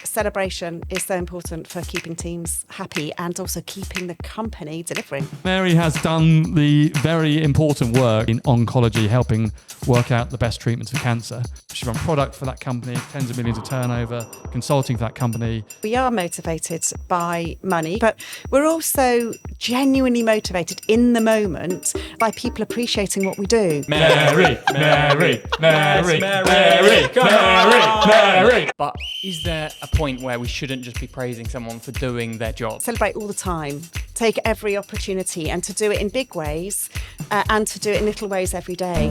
celebration is so important for keeping teams happy and also keeping the company delivering. Mary has done the very important work in oncology, helping work out the best treatments for cancer. She's run product for that company, tens of millions of turnover, consulting for that company. We are motivated by money, but we're also genuinely motivated in the moment by people appreciating what we do. Mary. But is there a point where we shouldn't just be praising someone for doing their job? Celebrate all the time. Take every opportunity, and to do it in big ways and to do it in little ways every day.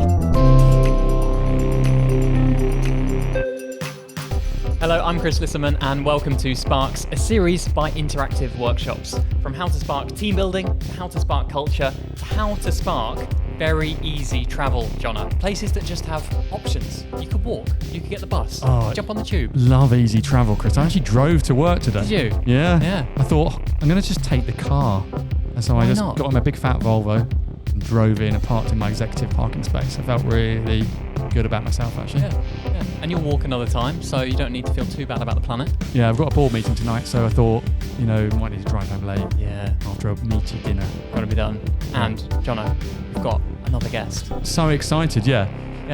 Hello, I'm Chris Lisserman and welcome to Sparks, a series by Interactive Workshops. From how to spark team building, to how to spark culture, to how to spark very easy travel, Jonna. Places that just have options. You could walk, you could get the bus, jump on the tube. Love easy travel, Chris. I actually drove to work today. Did you? Yeah. I thought, I'm going to just take the car. And so I just got on my big fat Volvo and drove in and parked in my executive parking space. I felt really good about myself, actually. Yeah. And you'll walk another time, so you don't need to feel too bad about the planet. Yeah, I've got a board meeting tonight, so I thought, might need to drive home late. Yeah. After a meaty dinner. Got to be done. And, Jonna, we've got another guest. So excited, yeah.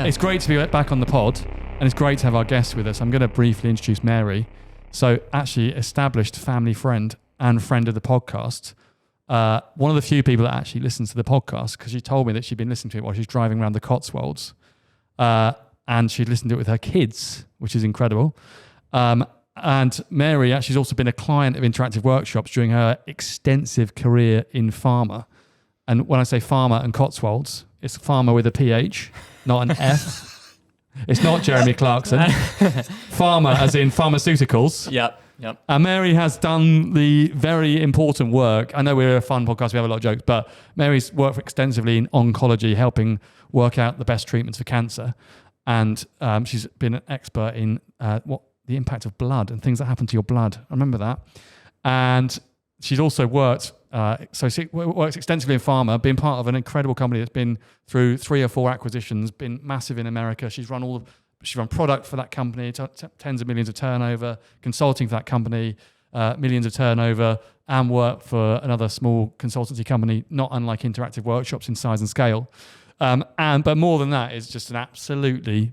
It's great to be back on the pod, and it's great to have our guests with us. I'm going to briefly introduce Mary. So, actually, established family friend and friend of the podcast. One of the few people that actually listens to the podcast, because she told me that she'd been listening to it while she was driving around the Cotswolds. And she'd listened to it with her kids, which is incredible. And Mary actually has also been a client of Interactive Workshops during her extensive career in pharma. And when I say pharma and Cotswolds, it's pharma with a PH, not an F. It's not Jeremy Clarkson. Pharma as in pharmaceuticals. Yep. And Mary has done the very important work. I know we're a fun podcast, we have a lot of jokes, but Mary's worked extensively in oncology, helping work out the best treatments for cancer. And she's been an expert in the impact of blood and things that happen to your blood. I remember that. And she's also worked, she works extensively in pharma, been part of an incredible company that's been through 3 or 4 acquisitions, been massive in America. She's run product for that company, tens of millions of turnover, consulting for that company, millions of turnover, and worked for another small consultancy company, not unlike Interactive Workshops in size and scale. But more than that, is just an absolutely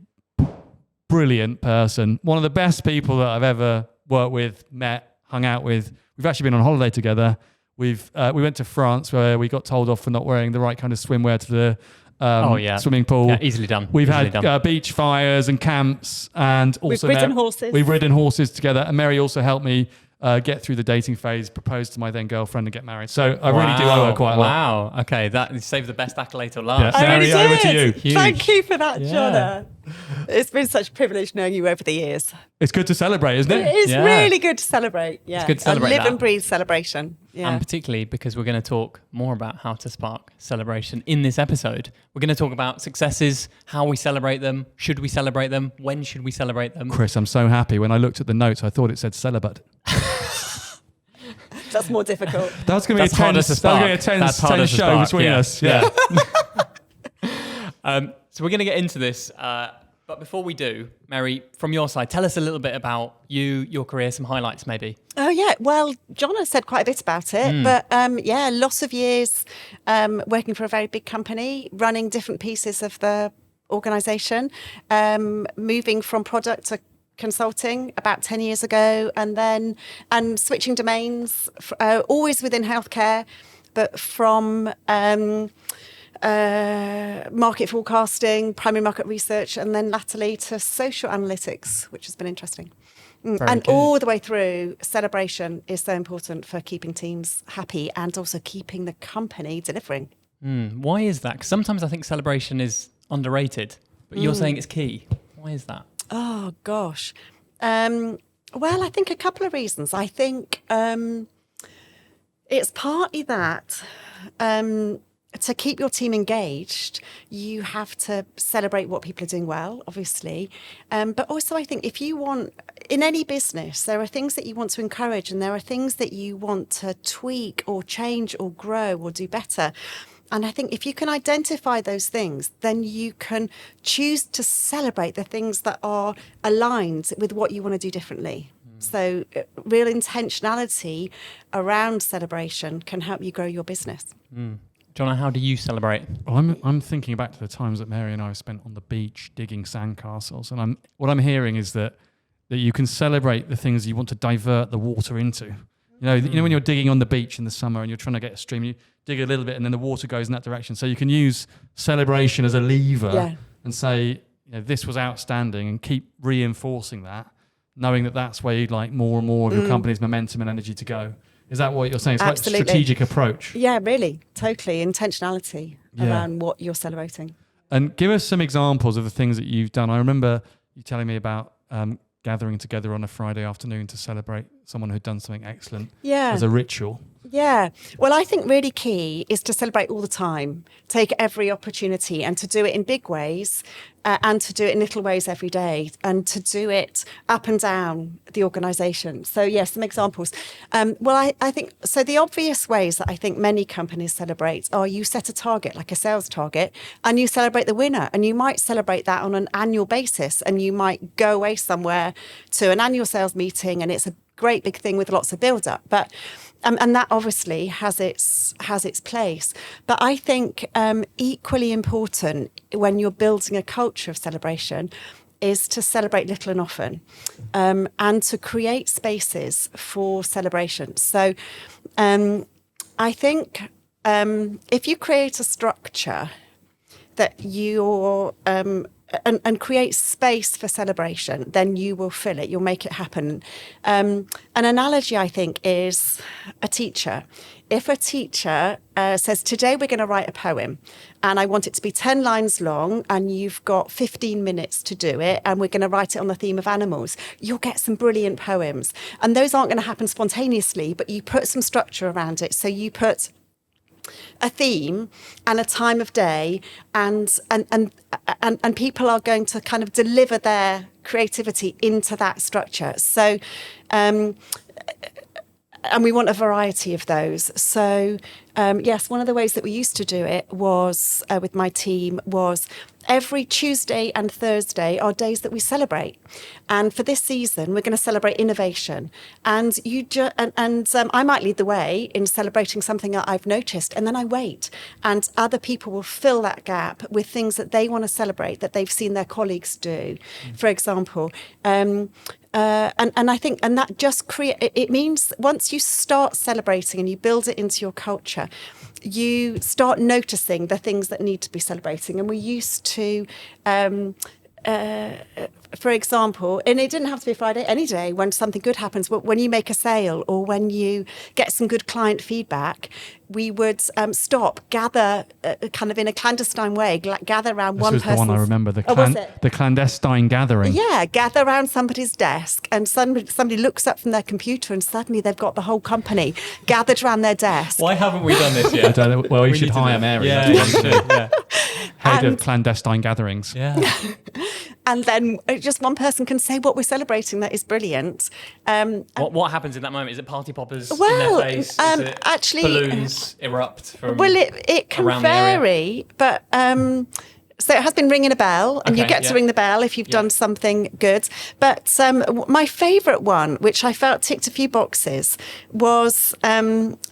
brilliant person. One of the best people that I've ever worked with, met, hung out with. We've actually been on holiday together. We went to France where we got told off for not wearing the right kind of swimwear to the swimming pool. Yeah, easily done. We've had beach fires and camps, and also we've ridden horses together. And Mary also helped me get through the dating phase, propose to my then girlfriend, and get married. So I really do owe her quite a lot. Wow. Okay, that saved the best accolade till last. Yeah. Mary, over to you. Huge. Thank you for that, Jonna. It's been such a privilege knowing you over the years. It's good to celebrate, isn't it? It is really good to celebrate. Yeah, it's good to celebrate. Live and breathe celebration. Yeah. And particularly because we're going to talk more about how to spark celebration in this episode. We're going to talk about successes, how we celebrate them, should we celebrate them, when should we celebrate them. Chris, I'm so happy. When I looked at the notes, I thought it said celibate. That's more difficult. That's going to be a tense show between us. Yeah. So we're going to get into this. But before we do, Mary, from your side, tell us a little bit about you, your career, some highlights maybe. Oh, yeah. Well, Jonna said quite a bit about it. But lots of years working for a very big company, running different pieces of the organisation, moving from product to consulting about 10 years ago, and switching domains, always within healthcare, but from market forecasting, primary market research, and then latterly to social analytics, which has been interesting. And all the way through, celebration is so important for keeping teams happy and also keeping the company delivering. Why is that? Because sometimes I think celebration is underrated, but you're saying it's key. Why is that? Oh, gosh. Well, I think a couple of reasons. I think it's partly that to keep your team engaged, you have to celebrate what people are doing well, obviously. But also, I think if you want, in any business, there are things that you want to encourage and there are things that you want to tweak or change or grow or do better. And I think if you can identify those things, then you can choose to celebrate the things that are aligned with what you want to do differently. So real intentionality around celebration can help you grow your business. Jonna, how do you celebrate? Well, I'm thinking back to the times that Mary and I have spent on the beach digging sandcastles, and what I'm hearing is that you can celebrate the things you want to divert the water into. You know when you're digging on the beach in the summer and you're trying to get a stream, you dig a little bit and then the water goes in that direction. So you can use celebration as a lever and say, this was outstanding, and keep reinforcing that, knowing that that's where you'd like more and more of your company's momentum and energy to go. Is that what you're saying? It's Absolutely. like a strategic approach. Yeah, really, totally. Intentionality around what you're celebrating. And give us some examples of the things that you've done. I remember you telling me about gathering together on a Friday afternoon to celebrate someone who'd done something excellent as a ritual. Yeah. Well, I think really key is to celebrate all the time, take every opportunity, and to do it in big ways and to do it in little ways every day, and to do it up and down the organisation. So, yes, some examples. Well, I think, so the obvious ways that I think many companies celebrate are you set a target, like a sales target, and you celebrate the winner. And you might celebrate that on an annual basis, and you might go away somewhere to an annual sales meeting, and it's a great big thing with lots of build-up. But and that obviously has its place. But I think equally important when you're building a culture of celebration is to celebrate little and often, and to create spaces for celebration. So I think if you create a structure that you're and create space for celebration, then you will fill it, you'll make it happen. An analogy, I think, is a teacher. If a teacher says, today we're going to write a poem, and I want it to be 10 lines long, and you've got 15 minutes to do it, and we're going to write it on the theme of animals, you'll get some brilliant poems. And those aren't going to happen spontaneously, but you put some structure around it. So you put a theme and a time of day, and people are going to kind of deliver their creativity into that structure. So and we want a variety of those. So yes, one of the ways that we used to do it was with my team was every Tuesday and Thursday are days that we celebrate. And for this season, we're going to celebrate innovation. And I might lead the way in celebrating something that I've noticed, and then I wait. And other people will fill that gap with things that they want to celebrate that they've seen their colleagues do, for example. And I think, and that just it means once you start celebrating and you build it into your culture, you start noticing the things that need to be celebrating. And we used to, for example, and it didn't have to be Friday, any day when something good happens, but when you make a sale or when you get some good client feedback, we would gather kind of in a clandestine way, gather around one person. This was the one I remember, the clandestine gathering. Yeah, gather around somebody's desk, and somebody looks up from their computer and suddenly they've got the whole company gathered around their desk. Why haven't we done this yet? I don't know. Well, we should hire Mary. Yeah. Head of clandestine gatherings. Yeah. And then just one person can say what we're celebrating. That is brilliant. What happens in that moment? Is it party poppers well, in their face? Is it actually, balloons erupt from well, it can vary, but so it has been ringing a bell, and you get to ring the bell if you've done something good. But my favourite one, which I felt ticked a few boxes, was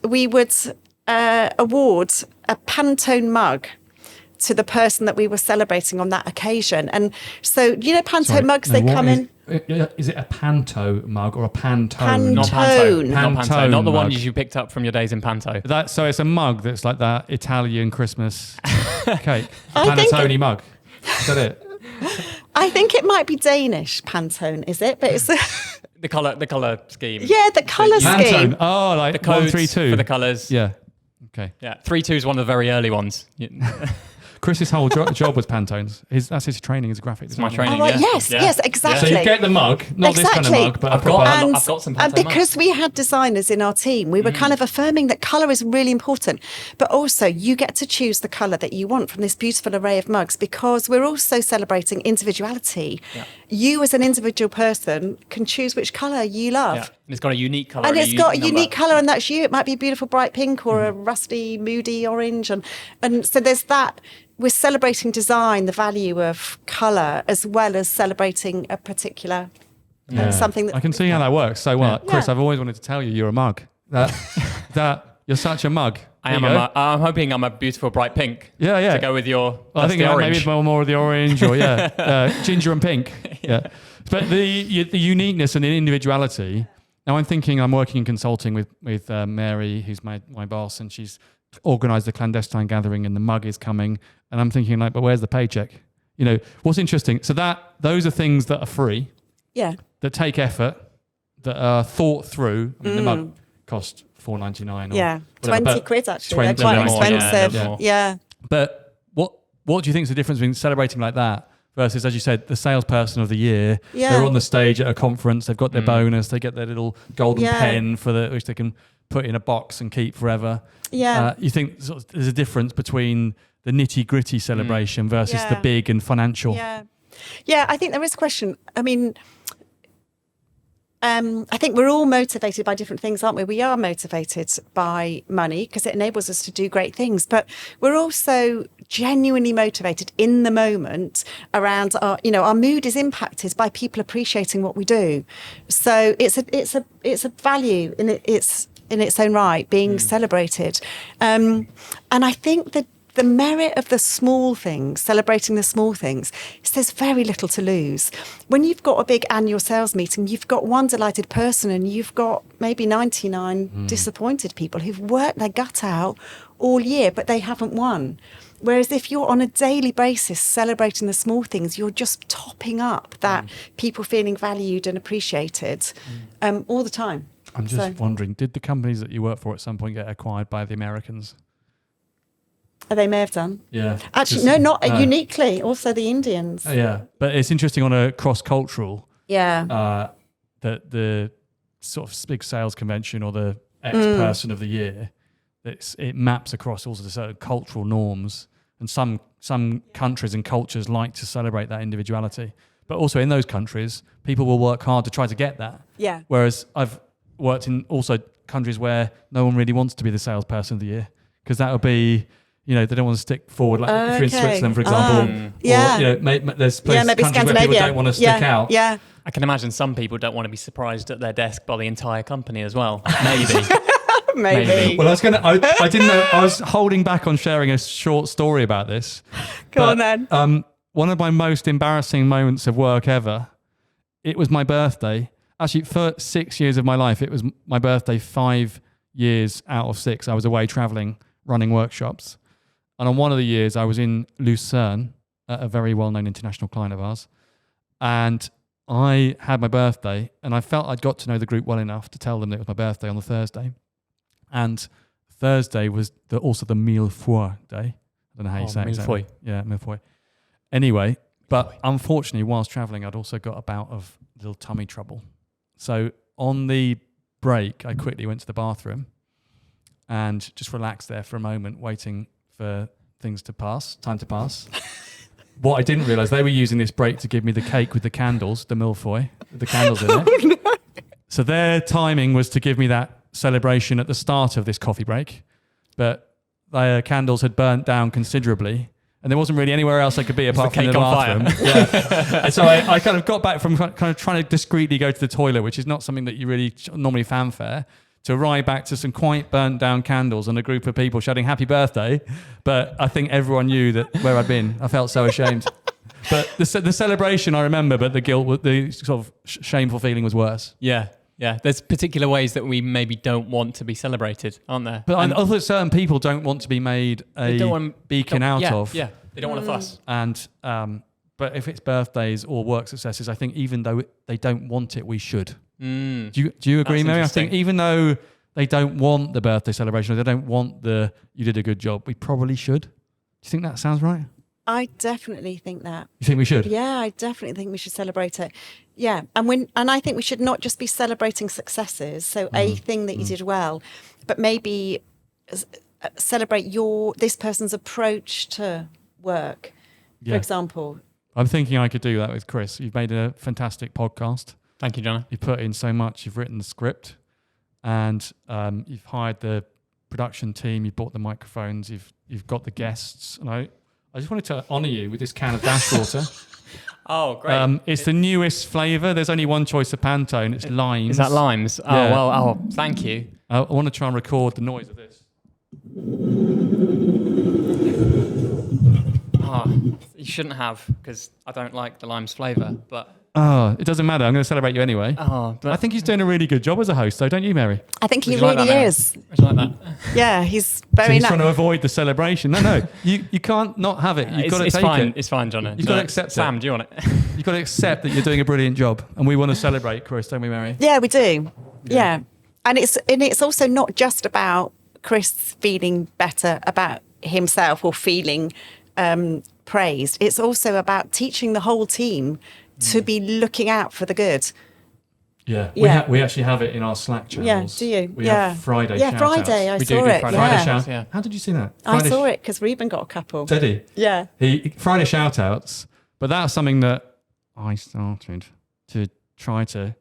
we would award a Pantone mug to the person that we were celebrating on that occasion. And so, Pantone mugs, they come in. Is it a Panto mug or a Pantone? Not Panto. Pantone Not the mug. ones you picked up from your days in Panto. So it's a mug that's like that Italian Christmas cake. Panettone mug. Is that it? I think it might be Danish Pantone, is it? But it's the colour scheme. Yeah, the colour scheme. Pantone. Oh, like the codes 132 for the colours. Yeah. Okay. Yeah, 3-2 is one of the very early ones. Chris's whole job was Pantones. That's his training as a graphic designer. It's my training, right, yes, exactly. So you get the mug, not this kind of mug, but I've got some Pantone and because we had designers in our team, we were kind of affirming that colour is really important, but also you get to choose the colour that you want from this beautiful array of mugs, because we're also celebrating individuality. Yeah. You as an individual person can choose which colour you love. Yeah. And it's got a unique colour. And it's got a unique colour, and that's you. It might be a beautiful bright pink or a rusty, moody orange. And so there's that. We're celebrating design, the value of colour, as well as celebrating a particular something that I can see how that works so well. Yeah. Chris, I've always wanted to tell you you're a mug. That you're such a mug. I am. I'm hoping I'm a beautiful bright pink. Yeah. To go with your. I think the maybe orange. more of the orange or ginger and pink. Yeah. But the uniqueness and the individuality. Now I'm thinking I'm working in consulting with Mary, who's my boss, and she's organised a clandestine gathering, and the mug is coming, and I'm thinking like, but where's the paycheck? What's interesting? So those are things that are free. Yeah. That take effort, that are thought through. I mean, the mug cost $4.99. Yeah, 20 quid actually. 20 They're quite more, expensive. Yeah. But what do you think is the difference between celebrating like that versus, as you said, the salesperson of the year? Yeah. They're on the stage at a conference. They've got their bonus. They get their little golden pen which they can put in a box and keep forever. Yeah. You think there's a difference between the nitty gritty celebration versus the big and financial? Yeah. Yeah, I think there is a question. I mean, I think we're all motivated by different things, aren't we? We are motivated by money because it enables us to do great things, but we're also genuinely motivated in the moment around our mood is impacted by people appreciating what we do. So it's a value in its own right, being celebrated. And I think that the merit of the small things, celebrating the small things, is there's very little to lose. When you've got a big annual sales meeting, you've got one delighted person and you've got maybe 99 disappointed people who've worked their gut out all year, but they haven't won. Whereas if you're on a daily basis celebrating the small things, you're just topping up that people feeling valued and appreciated all the time. I'm just wondering, did the companies that you work for at some point get acquired by the Americans? They may have done. Yeah. Actually, not uniquely. Also the Indians. Yeah. But it's interesting on a cross-cultural, Yeah. that the sort of big sales convention or the X-person of the year, it maps across all the certain cultural norms. And some countries and cultures like to celebrate that individuality. But also in those countries, people will work hard to try to get that. Yeah. Whereas I've worked in also countries where no one really wants to be the salesperson of the year because that would be... they don't want to stick forward. Like if you're in Switzerland, for example. Or, there's places, maybe countries where people don't want to stick out. Yeah. I can imagine some people don't want to be surprised at their desk by the entire company as well. Maybe. Maybe. Well, I didn't know. I was holding back on sharing a short story about this. Go on then. One of my most embarrassing moments of work ever, it was my birthday. Actually, for 6 years of my life, it was my birthday 5 years out of 6. I was away traveling, running workshops. And on one of the years, I was in Lucerne, a very well-known international client of ours. And I had my birthday, and I felt I'd got to know the group well enough to tell them that it was my birthday on the Thursday. And Thursday was also the mille fois day. I don't know how you say it exactly. Yeah, mille fois. Anyway, but unfortunately, whilst traveling, I'd also got a bout of little tummy trouble. So on the break, I quickly went to the bathroom and just relaxed there for a moment, waiting for time to pass. What I didn't realise, they were using this break to give me the cake with the candles, the millefeuille, with the candles in it. No. So their timing was to give me that celebration at the start of this coffee break, but their candles had burnt down considerably, and there wasn't really anywhere else I could be apart from the bathroom. Yeah. And so I kind of got back from kind of trying to discreetly go to the toilet, which is not something that you really normally fanfare, to arrive back to some quite burnt down candles and a group of people shouting happy birthday. But I think everyone knew that where I'd been. I felt so ashamed. But the celebration I remember, but the guilt, the sort of shameful feeling was worse. Yeah. There's particular ways that we maybe don't want to be celebrated, aren't there? But other certain people don't want to be made a beacon out of. Yeah, they don't want to fuss. And but if it's birthdays or work successes, I think even though they don't want it, we should. Do you agree, Mary? I think even though they don't want the birthday celebration or they don't want you did a good job, we probably should. Do you think that sounds right? I definitely think that. You think we should? Yeah, I definitely think we should celebrate it. Yeah, and I think we should not just be celebrating successes, so a thing that you did well, but maybe celebrate this person's approach to work, for example. I'm thinking I could do that with Chris. You've made a fantastic podcast. Thank you, Jonna. You've put in so much. You've written the script, and you've hired the production team. You've bought the microphones. You've got the guests, and I just wanted to honour you with this can of dash water. Oh, great. It's the newest flavour. There's only one choice of Pantone. It's limes. Is that limes? Oh, Yeah. well, thank you. I want to try and record the noise of this. Oh, you shouldn't have, because I don't like the limes flavour, but... Oh, it doesn't matter. I'm going to celebrate you anyway. Oh, but I think he's doing a really good job as a host, though, don't you, Mary? I think he Would you like really that, Mary? is. Would you like that? Yeah, he's So very he's nice. trying to avoid the celebration. No, you can't not have it. You've got to It's take fine. it. It's fine, Jonna. You've got to accept Sam, it. do you want it? You've got to accept that you're doing a brilliant job, and we want to celebrate, Chris, don't we, Mary? Yeah, we do. Yeah. And it's also not just about Chris feeling better about himself or feeling praised. It's also about teaching the whole team to be looking out for the good. Yeah. Yeah. We actually have it in our Slack channels. Yeah, do you? We Yeah. have Friday Yeah, shout-outs. Friday. I We saw do it. Friday Friday Yeah. shout-outs. shout. How did you see that? I Friday saw it because Reuben got a couple. Did he? Yeah. Friday shout-outs, but that's something that I started to try to,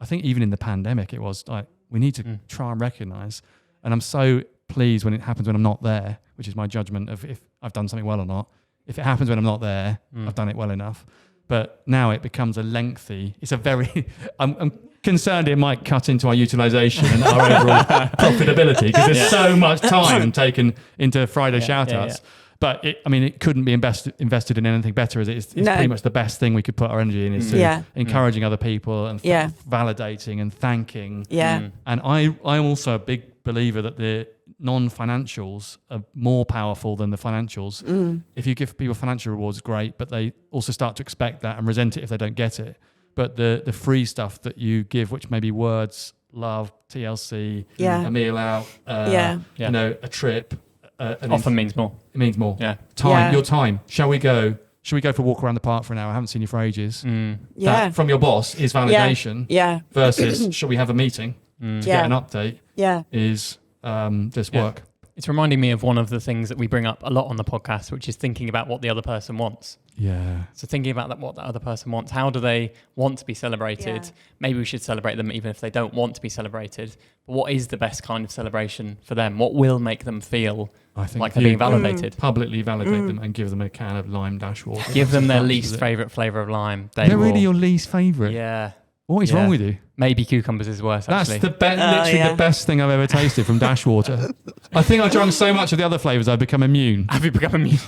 I think even in the pandemic, it was like, we need to try and recognise. And I'm so pleased when it happens when I'm not there, which is my judgment of if I've done something well or not. If it happens when I'm not there, I've done it well enough. But now it becomes it's a very, I'm concerned it might cut into our utilisation and our overall profitability because there's so much time taken into Friday shout-outs. But it couldn't be invested in anything better as it's pretty much the best thing we could put our energy in is to encouraging other people and validating and thanking. Yeah. And I'm also a big believer that the non-financials are more powerful than the financials. If you give people financial rewards, great, but they also start to expect that and resent it if they don't get it. But the free stuff that you give, which may be words, love, TLC, a meal out, a trip, Often means more. it means more. Yeah. Time, your time. Should we go for a walk around the park for an hour? I haven't seen you for ages. Yeah. That from your boss is validation. Yeah. Versus, should we have a meeting to get an update? Yeah. Is this work? It's reminding me of one of the things that we bring up a lot on the podcast, which is thinking about what the other person wants. Yeah. So thinking about what the other person wants. How do they want to be celebrated? Yeah. Maybe we should celebrate them even if they don't want to be celebrated. But what is the best kind of celebration for them? What will make them feel like they're being validated? Publicly validate them and give them a can of lime dash water. Give them their least favourite flavour of lime. They're really your least favourite? Yeah. What is wrong with you? Maybe cucumbers is worse, actually. That's literally the best thing I've ever tasted from dash water. I think I've drunk so much of the other flavours I've become immune. Have you become immune?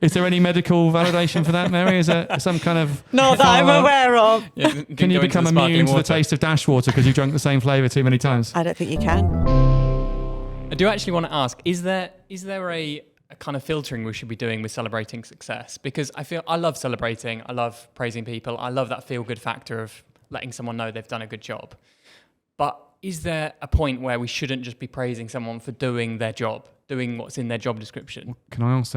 Is there any medical validation for that, Mary? Is there some kind of... Not that I'm aware of. Can you become immune to the taste of dash water because you've drunk the same flavour too many times? I don't think you can. I do actually want to ask, is there a kind of filtering we should be doing with celebrating success? Because I love celebrating, I love praising people, I love that feel-good factor of letting someone know they've done a good job. But is there a point where we shouldn't just be praising someone for doing their job, doing what's in their job description? Can I ask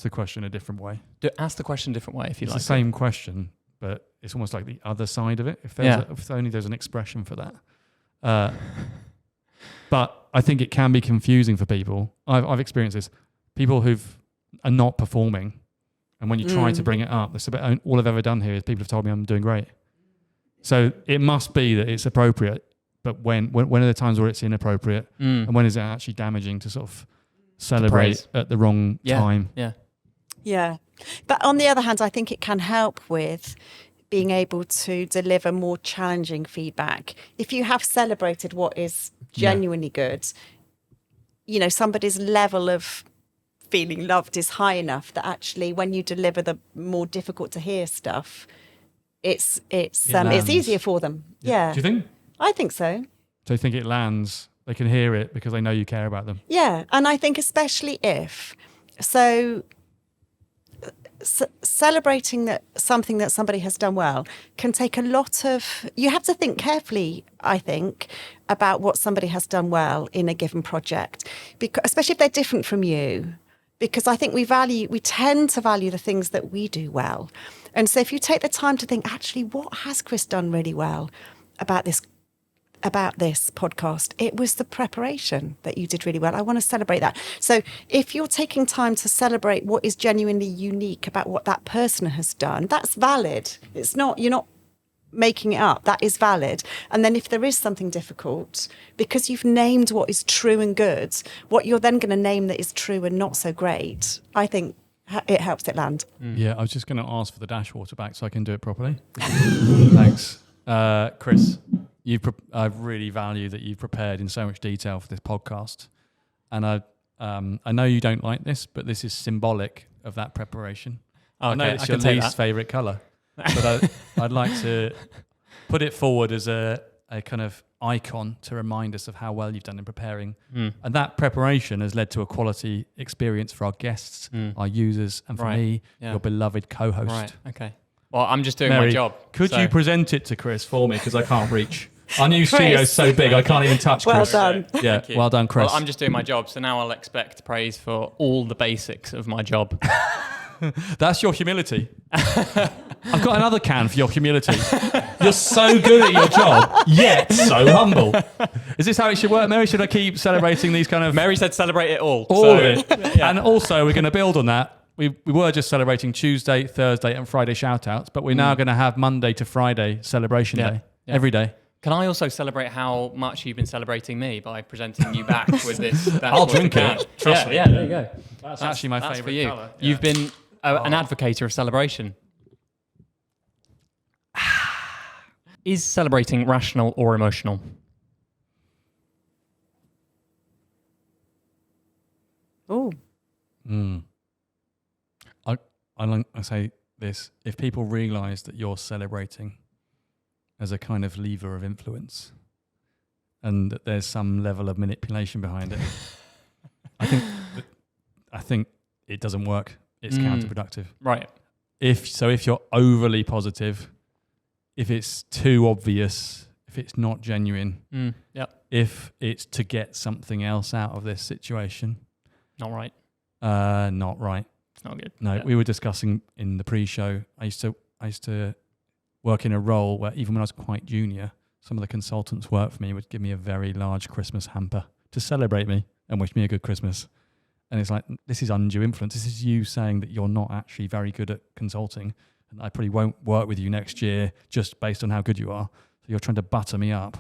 the question a different way? Ask the question a different way if you like. It's the same question, but it's almost like the other side of it. If only there's an expression for that. But I think it can be confusing for people. I've experienced this. People are not performing, and when you try to bring it up, that's about all I've ever done here is people have told me I'm doing great. So it must be that it's appropriate, but when are the times where it's inappropriate, and when is it actually damaging to sort of celebrate at the wrong time? Yeah. But on the other hand, I think it can help with being able to deliver more challenging feedback. If you have celebrated what is genuinely good, somebody's level of feeling loved is high enough that actually when you deliver the more difficult to hear stuff, it's easier for them. Yeah. Do you think? I think so. So you think it lands, they can hear it because they know you care about them? Yeah. And I think especially celebrating something that somebody has done well can take a lot of... You have to think carefully, I think, about what somebody has done well in a given project, because, especially if they're different from you. Because I think we tend to value the things that we do well. And so if you take the time to think, actually, what has Chris done really well about this podcast? It was the preparation that you did really well. I want to celebrate that. So if you're taking time to celebrate what is genuinely unique about what that person has done, that's valid. You're not making it up. That is valid. And then if there is something difficult, because you've named what is true and good, what you're then going to name that is true and not so great, I think it helps it land. Yeah, I was just going to ask for the dash water back so I can do it properly. Thanks. Chris, I really value that you've prepared in so much detail for this podcast. And I know you don't like this, but this is symbolic of that preparation. Okay, I know it's your least favourite colour, but I'd like to put it forward as a kind of icon to remind us of how well you've done in preparing. And that preparation has led to a quality experience for our guests, our users, and for me, your beloved co-host. Right, okay. Well, I'm just doing Mary, my job. Could you present it to Chris for me? Because I can't reach. Our new studio is so big, I can't even touch Chris. Well done. Yeah, well done, Chris. Well, I'm just doing my job, so now I'll expect praise for all the basics of my job. That's your humility. I've got another can for your humility. You're so good at your job, yet so humble. Is this how it should work, Mary? Should I keep celebrating these kind of... Mary said celebrate it all. All of it. Yeah. And also, we're going to build on that. We were just celebrating Tuesday, Thursday, and Friday shout-outs, but we're now going to have Monday to Friday celebration day. Yeah. Every day. Can I also celebrate how much you've been celebrating me by presenting you back with this? I'll drink it. Trust me. Yeah, there you go. That's actually my favourite for you. colour. Yeah. You've been an advocate of celebration. Is celebrating rational or emotional? Oh. I say this. If people realise that you're celebrating as a kind of lever of influence and that there's some level of manipulation behind it, I think it doesn't work. It's counterproductive. Right. If you're overly positive, if it's too obvious, if it's not genuine, if it's to get something else out of this situation, not right. Not right. It's not good. No, we were discussing in the pre-show. I used to work in a role where even when I was quite junior, some of the consultants work for me would give me a very large Christmas hamper to celebrate me and wish me a good Christmas. And it's like, this is undue influence. This is you saying that you're not actually very good at consulting, and I probably won't work with you next year just based on how good you are. So you're trying to butter me up.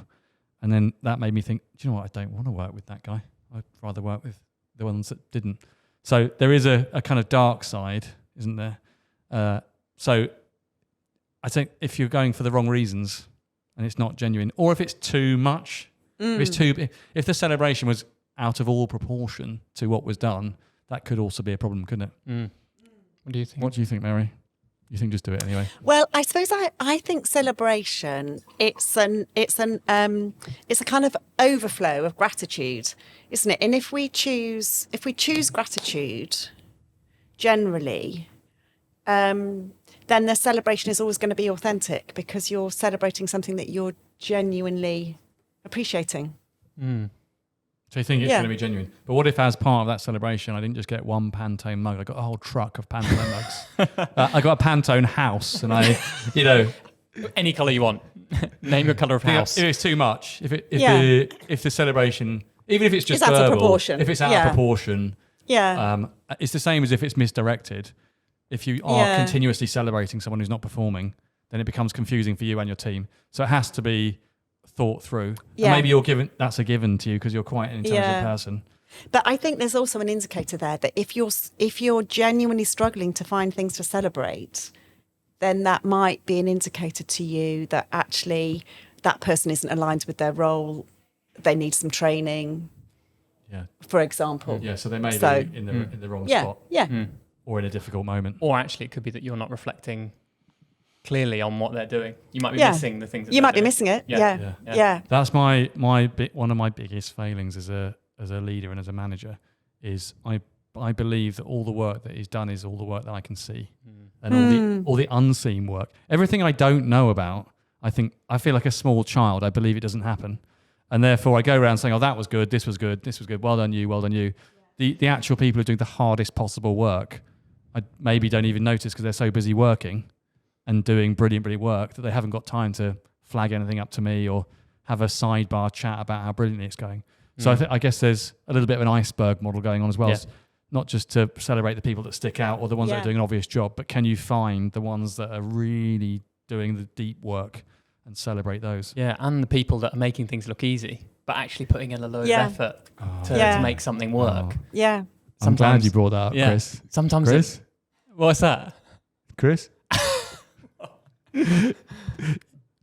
And then that made me think, do you know what? I don't want to work with that guy. I'd rather work with the ones that didn't. So there is a kind of dark side, isn't there? So I think if you're going for the wrong reasons and it's not genuine, or if it's too much, if the celebration was out of all proportion to what was done, that could also be a problem, couldn't it? What do you think? What do you think, Mary? You think just do it anyway? Well, I suppose I think celebration, it's a kind of overflow of gratitude, isn't it? And if we choose gratitude, generally, then the celebration is always going to be authentic because you're celebrating something that you're genuinely appreciating. So you think it's going to be genuine. But what if as part of that celebration, I didn't just get one Pantone mug, I got a whole truck of Pantone mugs. I got a Pantone house and Any colour you want. Name your colour of house. If it's too much, if the celebration, even if it's just out of verbal, proportion. if it's out of proportion, it's the same as if it's misdirected. If you are continuously celebrating someone who's not performing, then it becomes confusing for you and your team. So it has to be thought through. And maybe that's a given to you because you're quite an intelligent person. But I think there's also an indicator there that if you're genuinely struggling to find things to celebrate, then that might be an indicator to you that actually that person isn't aligned with their role. They need some training. Yeah. For example. Yeah. So they may be in the wrong spot. Yeah. Or in a difficult moment. Or actually, it could be that you're not reflecting clearly on what they're doing. You might be missing the things that you might be doing. missing it. Yeah. That's one of my biggest failings as a leader and as a manager is I believe that all the work that is done is all the work that I can see. And all the unseen work. Everything I don't know about, I feel like a small child. I believe it doesn't happen. And therefore I go around saying, oh, that was good, this was good, this was good, well done you, well done you. The actual people who are doing the hardest possible work, I maybe don't even notice because they're so busy working and doing brilliant work that they haven't got time to flag anything up to me or have a sidebar chat about how brilliantly it's going. So I guess there's a little bit of an iceberg model going on as well. Not just to celebrate the people that stick out or the ones that are doing an obvious job, but can you find the ones that are really doing the deep work and celebrate those? Yeah, and the people that are making things look easy, but actually putting in a load of effort to make something work. Yeah. I'm glad you brought that up, Chris. Sometimes Chris? What's that? Chris?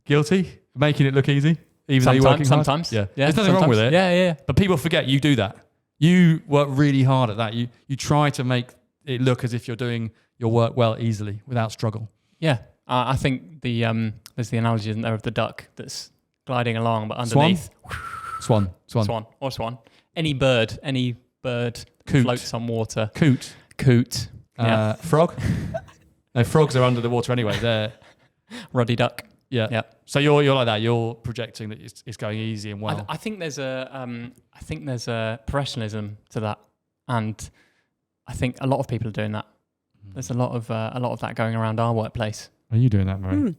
Guilty? Making it look easy? Even though you're working hard? Sometimes. Yeah. There's nothing wrong with it. Yeah. But people forget you do that. You work really hard at that. You try to make it look as if you're doing your work well easily without struggle. Yeah. I think there's the analogy, isn't there, of the duck that's gliding along, but underneath. Swan. Any bird Coot. floats on water. Coot. Yeah. Frog? No, frogs are under the water anyway. They're Ruddy duck. Yeah. So you're like that. You're projecting that it's going easy and well. I think there's a professionalism to that, and I think a lot of people are doing that. There's a lot of that going around our workplace. Are you doing that, Mary?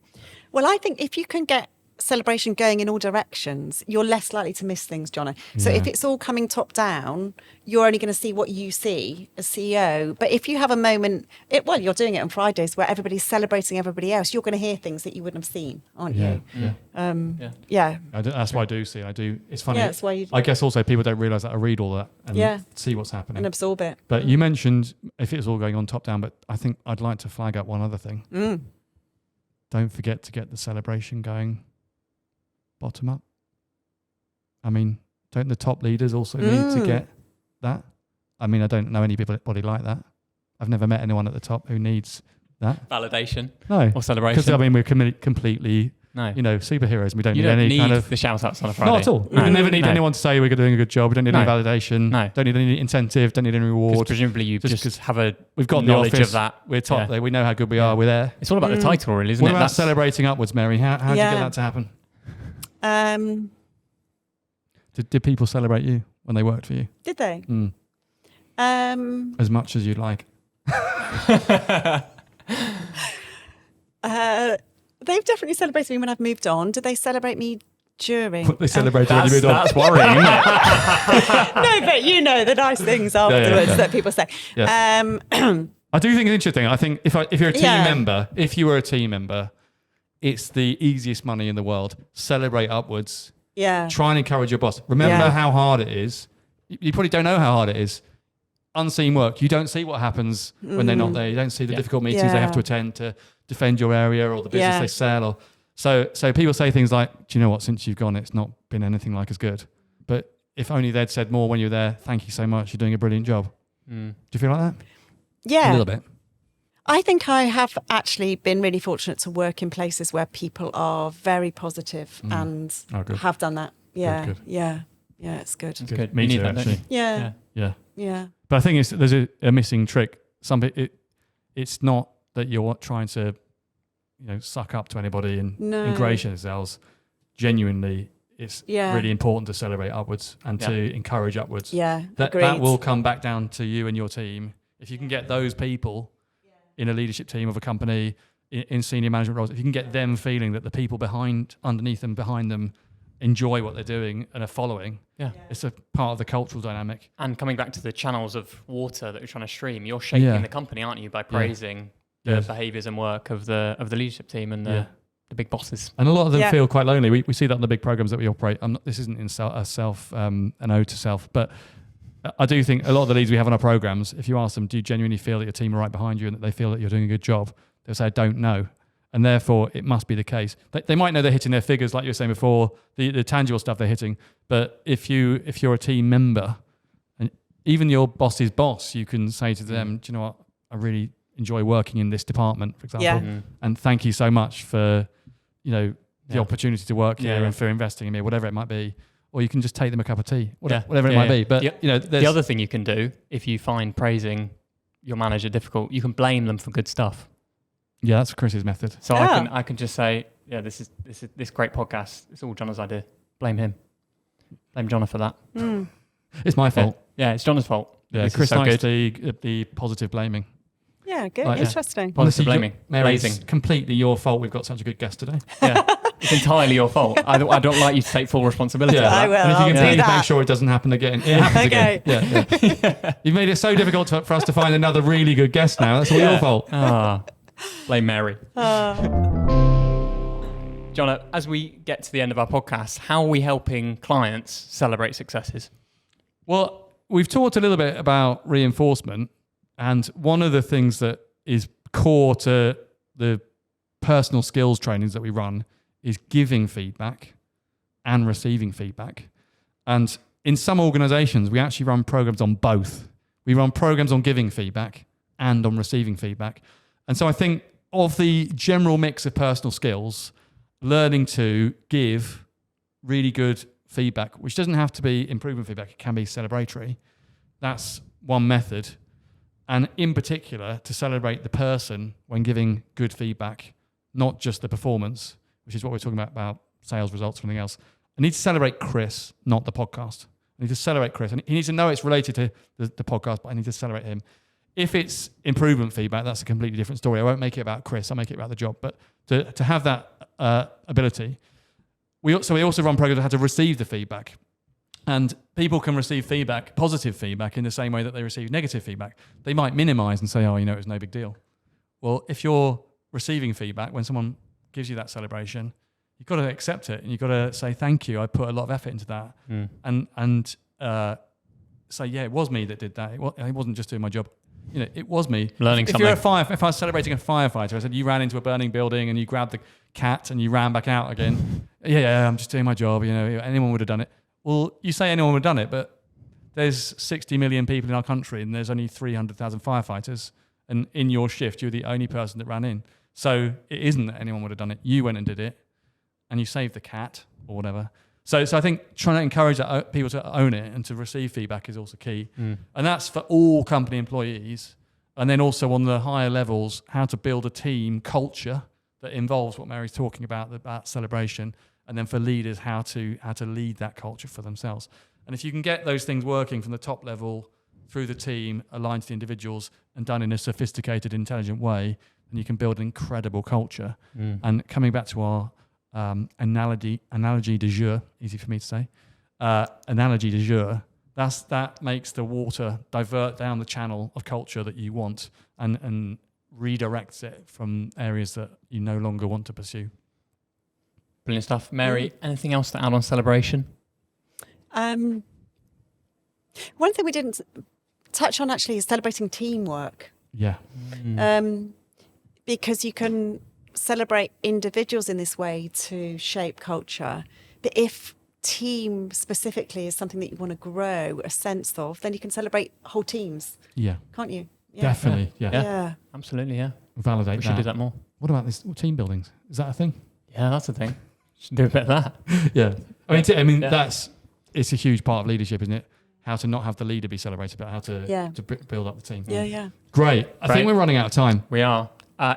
Well, I think if you can get celebration going in all directions, you're less likely to miss things, Jonna. So if it's all coming top down, you're only going to see what you see as CEO. But if you have a moment, you're doing it on Fridays where everybody's celebrating everybody else, you're going to hear things that you wouldn't have seen, aren't you? Yeah. That's why I do see. It's funny. Yeah, that's why you. I guess also people don't realise that I read all that and see what's happening And absorb it. But you mentioned if it's all going on top down, but I think I'd like to flag up one other thing. Don't forget to get the celebration going bottom up. I mean, don't the top leaders also need to get that? I mean, I don't know anybody like that. I've never met anyone at the top who needs that. Validation. No. Or celebration. Because, I mean, we're completely, superheroes. We don't need any kind of... the shout-outs on a Friday. Not at all. No. We never need anyone to say we're doing a good job. We don't need any validation. No. Don't need any incentive. Don't need any reward. Presumably you just have a we've got knowledge the office, of that. We're top there. We know how good we are. We're there. It's all about the title, really, isn't what it? What about celebrating upwards, Mary? How did you get that to happen? Did people celebrate you when they worked for you? Did they? As much as you'd like. They've definitely celebrated me when I've moved on. Did they celebrate me during? They celebrated when you moved on. That's worrying, isn't it? No, but you know the nice things afterwards that people say. Yeah. I do think it's interesting. I think if you're a team member, if you were a team member, it's the easiest money in the world. Celebrate upwards. Yeah. Try and encourage your boss. Remember how hard it is. You probably don't know how hard it is. Unseen work. You don't see what happens when they're not there. You don't see the difficult meetings they have to attend to defend your area or the business they sell. Or so people say things like, do you know what, since you've gone, it's not been anything like as good. But if only they'd said more when you were there, thank you so much, you're doing a brilliant job. Do you feel like that? Yeah. A little bit. I think I have actually been really fortunate to work in places where people are very positive and have done that. Yeah. Good. Yeah. Yeah, it's good. It's good. Me too, actually. Yeah. Yeah. But I think there's a missing trick. It's not that you're trying to, suck up to anybody and ingratiate yourselves. Genuinely, it's really important to celebrate upwards and to encourage upwards. Yeah, that will come back down to you and your team. If you can get those people in a leadership team of a company, in senior management roles, if you can get them feeling that the people underneath them, behind them, enjoy what they're doing and are following. Yeah. It's a part of the cultural dynamic. And coming back to the channels of water that you're trying to stream, you're shaping the company, aren't you, by praising the behaviours and work of the leadership team and the big bosses. And a lot of them feel quite lonely. We see that in the big programs that we operate. This isn't an ode to self, but I do think a lot of the leads we have on our programs, if you ask them, do you genuinely feel that your team are right behind you and that they feel that you're doing a good job? They'll say, I don't know. And therefore, it must be the case. They might know they're hitting their figures, like you were saying before, the tangible stuff they're hitting. But if you're a team member, and even your boss's boss, you can say to them, do you know what? I really enjoy working in this department, for example. And thank you so much for, the opportunity to work here and for investing in me, whatever it might be. Or you can just take them a cup of tea, whatever it might be. But the other thing you can do, if you find praising your manager difficult, you can blame them for good stuff. Yeah, that's Chris's method. So I can just say, this great podcast. It's all Jonna's idea. Blame him. Blame Jonna for that. It's my fault. Yeah, it's Jonna's fault. Yeah, Chris likes the positive blaming. Yeah, good. Interesting. Positive blaming. Mary, it's completely your fault we've got such a good guest today. Yeah, it's entirely your fault. I don't like you to take full responsibility. I will. And if you can please make sure it doesn't happen again. It happens again. Yeah. You've made it so difficult for us to find another really good guest now. That's all your fault. Blame Mary. Jonna, as we get to the end of our podcast, how are we helping clients celebrate successes? Well, we've talked a little bit about reinforcement, and one of the things that is core to the personal skills trainings that we run is giving feedback and receiving feedback. And in some organizations, we actually run programs on both. We run programs on giving feedback and on receiving feedback. And so I think of the general mix of personal skills, learning to give really good feedback, which doesn't have to be improvement feedback, it can be celebratory. That's one method. And in particular, to celebrate the person when giving good feedback, not just the performance, which is what we're talking about sales results or anything else. I need to celebrate Chris, not the podcast. I need to celebrate Chris. And he needs to know it's related to the podcast, but I need to celebrate him. If it's improvement feedback, that's a completely different story. I won't make it about Chris. I'll make it about the job. But to have that ability, we also run programs on how to receive the feedback. And people can receive feedback, positive feedback, in the same way that they receive negative feedback. They might minimize and say, oh, it was no big deal. Well, if you're receiving feedback, when someone gives you that celebration, you've got to accept it and you've got to say, thank you, I put a lot of effort into that. And say, yeah, it was me that did that. It wasn't just doing my job. It was me. Learning if something. If I was celebrating a firefighter, I said, you ran into a burning building and you grabbed the cat and you ran back out again. yeah, I'm just doing my job. Anyone would have done it. Well, you say anyone would have done it, but there's 60 million people in our country and there's only 300,000 firefighters. And in your shift, you're the only person that ran in. So it isn't that anyone would have done it. You went and did it and you saved the cat or whatever. So I think trying to encourage people to own it and to receive feedback is also key. And that's for all company employees. And then also on the higher levels, how to build a team culture that involves what Mary's talking about celebration. And then for leaders, how to lead that culture for themselves. And if you can get those things working from the top level through the team, aligned to the individuals, and done in a sophisticated, intelligent way, then you can build an incredible culture. And coming back to our analogy du jour, easy for me to say, analogy du jour, that makes the water divert down the channel of culture that you want and redirects it from areas that you no longer want to pursue. Brilliant stuff. Mary, anything else to add on celebration? One thing we didn't touch on actually is celebrating teamwork. Yeah. Because you can celebrate individuals in this way to shape culture. But if team specifically is something that you want to grow a sense of, then you can celebrate whole teams. Yeah. Can't you? Yeah. Definitely. Yeah. Absolutely, yeah. Validate We should do that more. What about this team buildings? Is that a thing? Yeah, that's a thing. Should do a bit of that. Yeah. It's a huge part of leadership, isn't it? How to not have the leader be celebrated, but how to build up the team. Yeah. Great. I think we're running out of time. We are.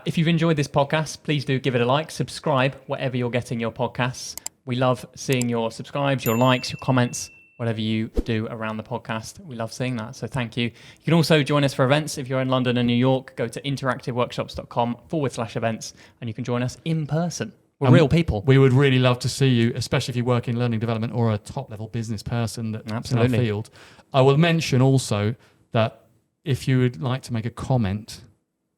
If you've enjoyed this podcast, please do give it a like, subscribe, wherever you're getting your podcasts. We love seeing your subscribes, your likes, your comments, whatever you do around the podcast. We love seeing that. So thank you. You can also join us for events. If you're in London and New York, go to interactiveworkshops.com/events and you can join us in person. We're real people. We would really love to see you, especially if you work in learning development or a top-level business person that's in our field. I will mention also that if you would like to make a comment,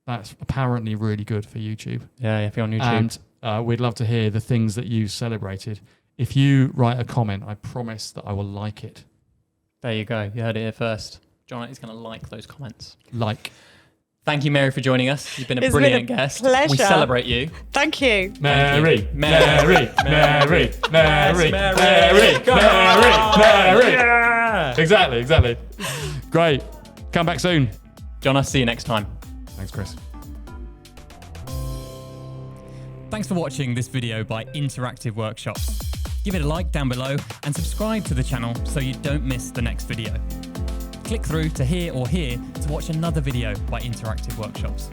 that's apparently really good for YouTube. Yeah, if you're on YouTube. And we'd love to hear the things that you celebrated. If you write a comment, I promise that I will like it. There you go. You heard it here first. Jonna is going to like those comments. Thank you, Mary, for joining us. You've been a brilliant guest. Pleasure. We celebrate you. Thank you. Mary. Yeah! Exactly. Great. Come back soon. Jonna, see you next time. Thanks, Chris. Thanks for watching this video by Interactive Workshops. Give it a like down below and subscribe to the channel so you don't miss the next video. Click through to here or here to watch another video by Interactive Workshops.